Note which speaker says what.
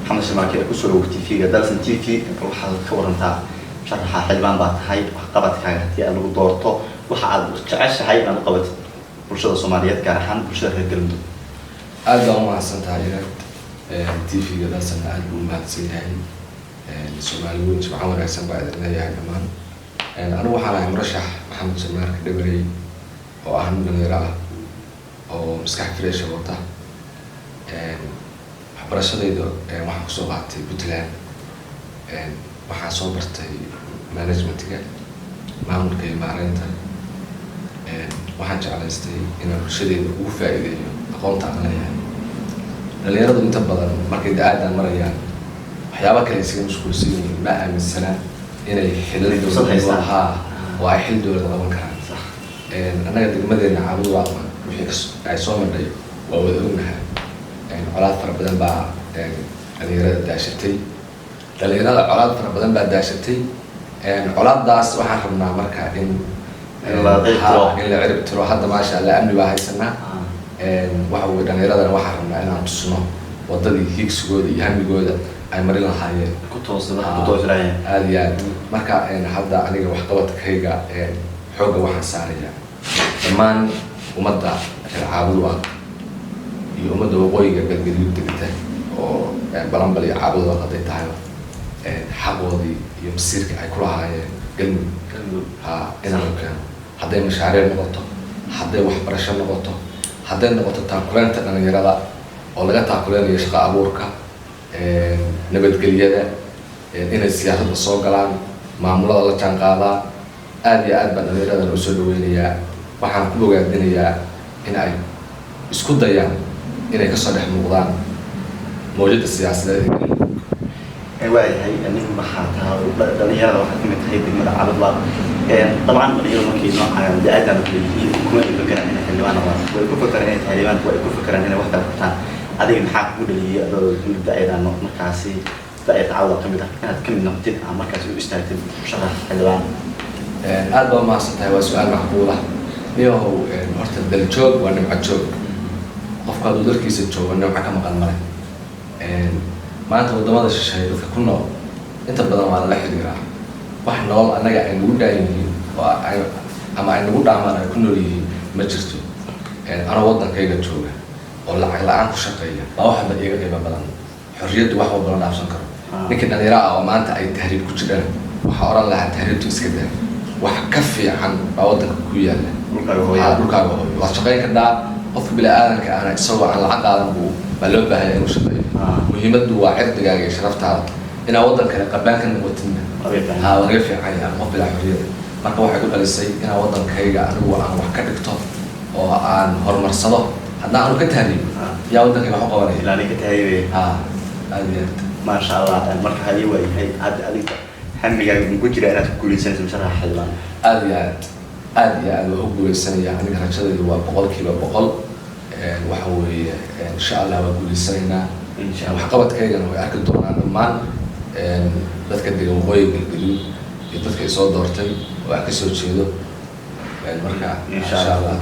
Speaker 1: محمد شماكي كسر وقتي فيه درس تي في وحال كورنتا شرح حلبان بات هاي قبت كاغتي أنا دورته وحال تعيش هاي أنا قبت برشة الصوماليات كان حن برشة هالكلام ده
Speaker 2: أنا ما حسنت عليه تي في درس أنا ألبوم ما تصير هاي الصوماليين سبحان الله يسمع بعد يعني كمان أنا وحنا مرشح محمد شماكي دبري وأهم من يراه أو مسكح فريش وقتها waxbarashadayda waxaan kusoo qaatay Puntland waxaan soo bartay managementga maamulka iyo maareynta waxaan jeclaystay inaan bulshadayda ugu faa'iideeyo aqoonta aan leeyahay dhalinyaradu inta badan markay da'aadaan marayaan waxyaabo kale isaga mashquulsan yihiin ma aaminsana inay xilal dowladda ahaa oo ay xil dowladda qaban karaan annaga degmadeena caawid waa wixii ay soo madhay waa wada ognahay colaad fara badan baa dhalinyarada daashatay colaad fara badan baa daashatay colaadaas waxaan rabnaa marka in la cirib tiro hadda maasha Allah amni baa haysanaa waxa weeye dhalinyarada waxaan rabnaa inaan tusno wadadii higsigooda iyo hamigooda ay marin lahaayeen
Speaker 1: ku toosnaayeen
Speaker 2: aad iyo aad marka hadda aniga wax qabadkayga xoogga waxaan saarayaa dhammaan ummadda reer caabud waa iyo ummadda waqooyiga galgaduud degta oo balanbal iyo caabud waa qaday tahay xaqoodii iyo masiirka ay ku lahaayeen galmudug inaan keeno hadday mashaariic noqoto hadday waxbarasho noqoto hadday noqoto taakuleenta dhalinyarada oo laga taakuleynayo shaqo abuurka nabadgelyada inay siyaasadda soo galaan maamulada la jaan qaadaan aad iyo aad baan dhalinyaradan u soo dhaweynayaa waxaan ku bogaadinayaa in ay isku dayaan inay ka soo dhex muuqdaan mawjadda siyaasadeed
Speaker 1: waayahay nin maxaa tahay dhalinyarada waxaa kamid tahay degmada caabudwaaq dabcan dhalinyarada markay noocaan da-aadaan leeyihiin kuma ay fakaraan inay xildhibaan noqdaan way ku fakaraan inay xildhibaan way ku fakaraan inay wax kala qabtaan adiga maxaa kugu dhaliyay adoo da-aadaan markaasi da-aad caawda kamid ah inaad kamid noqotid ama markaasi u istaagtid shaqada xildhibaan
Speaker 2: aad baa mahadsan tahay waa su-aal macquula niyahow horta daljoog waa nimco joog qofka hadduu dalkiisa joogo nimco ka maqan male maanta waddamada shisheeye dadka ku nool inta badan waa lala xiriiraa wax nool annaga ay nagu dhaan yihiin oo ama ay nagu dhaamaan ay ku nool yihiin ma jirto anoo waddankayga jooga oo lacag la-aan ku shaqeeya baa wax walba iiga qiimo badan xorriyaddu wax walba la dhaafsan karo ninkii dhalinyaro ah oo maanta ay tahriib ku jiraan waxaa oran lahaa tahriibtu iska daa wax ka fiican baa waddanka ku yaalla dhulkaaga hooyo waad shaqayn kartaa qofka bini-aadanka ahna isagoo aan lacag qaadan baa loo baahaya inuu shaqeeyo muhiimaddu waa cirdigaaga iyo sharaftaada inaa waddan kale qabaan ka noqotinna waa laga fiican yahay qof bilaa xorriyada marka waxay ku dhalisay inaan waddankayga anigu aan wax ka dhigto oo aan horumarsado haddaan aanu ka tahriibo yaa waddankayga wax u qabanaya
Speaker 1: ilaani ka tahriibay
Speaker 2: aad iyo aad
Speaker 1: maasha Allah marka hadii waayahay hadda adiga hamigaaga ku jira inaad ku guuleysanayso musharaxa xildhibaan
Speaker 2: aad iyo aad waa u guuleysanaya aniga rajadaydu waa 100% waxa weeye insha Allah waa guuleysanaynaa waxqabadkaygana way arki doonaan dhammaan dadka degan waqooyiga galgaduud iyo dadka ay soo doortay oo aan ka soo jeedo marka insha Allah